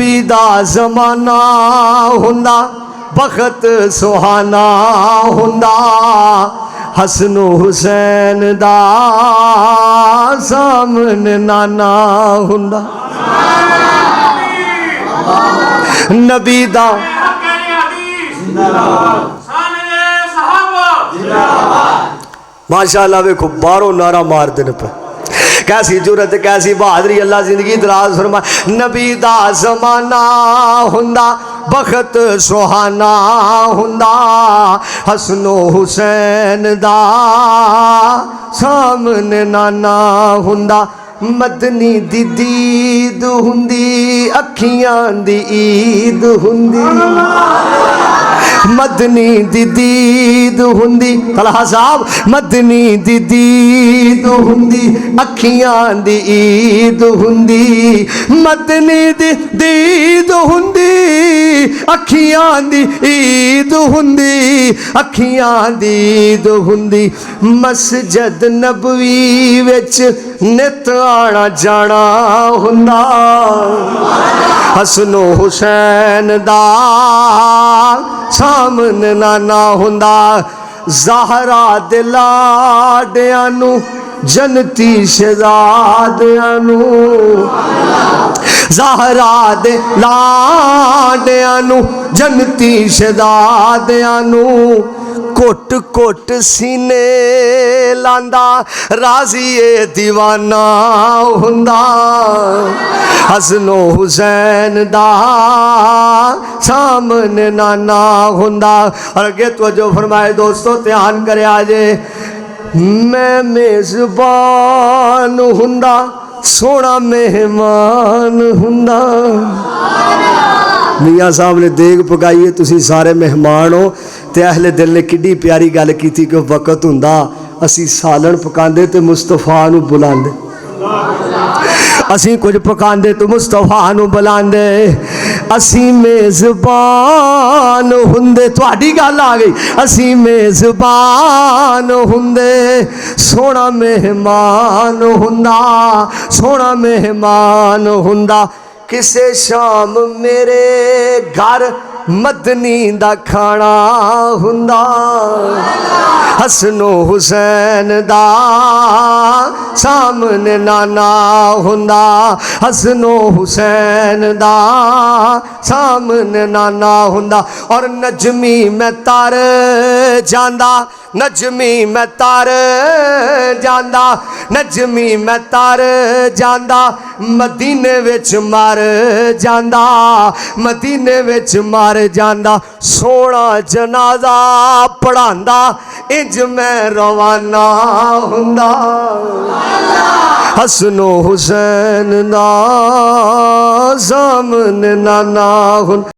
नबी दा जमाना हुंदा बखत सुहाना हुंदा हसनो हुसैन दा सामने नाना हुंदा नबी दा माशाअल्लाह वेखो बारों नारा मार देने पे कैसी जुरत कैसी बहादुरी अल्लाह जिंदगी दराज फरमा नबी दा जमाना हुंदा बखत सुहाना हुंदा हसनो हुसैन दा सामने नाना हुंदा मदनी दी दीद हुंदी अखियां दी ईद हुंदी मदनी दी दीद हुंदी तलहा साहब मदनी दी दीद हुंदी अखियां दी ईद हुंदी मदनी दी दीद हुंदी अखियां दी ईद हुंदी अखियां दी ईद हुंदी मस्जिद नबवी विच नित आना जाना हुंदा हसनो हुसैन दा सामने नाना हुंदा ज़हरा दे लाडियां नू जनती शहज़ादियां नू ज़हरा दे लाडियां नू जनती शहज़ादियां नू कोट कोट सीने लांदा राज़िए दीवाना हुंदा हसनो हुसैन दा सामने नाना हुंदा। और अगे तवज्जो फरमाए दोस्तों ध्यान करे आजे मैं मेज़बान हुंदा सोना मेहमान हुंदा मियाँ साहब ने देग पकाई है तुसी सारे मेहमान हो ते अहले दिल ने किड्डी प्यारी गल की थी कि वक्त हुंदा असी सालन पकांदे ते मुस्तफा नू बुलांदे असी कुछ पकांदे तो मुस्तफा नू बुलांदे असी मेज़बान हुंदे तुहाडी गल आ गई असी मेज़बान हुंदे सोना मेहमान हुंदा सोना मेहमान हुंदा किसे शाम मेरे घर मदनी दा खाना हुंदा हसनो हुसैन दा सामने नाना हुंदा हसनो हुसैन दा सामने नाना हुंदा। और नजमी मैं तर जांदा नजमी मैं तर जांदा नजमी मैं तर जांदा मदीने विच मर जांदा मदीने विच मर जांदा सोना जनाजा पढ़ांदा इंज मैं रवाना हुंदा हसनो हुसैन दा सामने नाना हुंदा।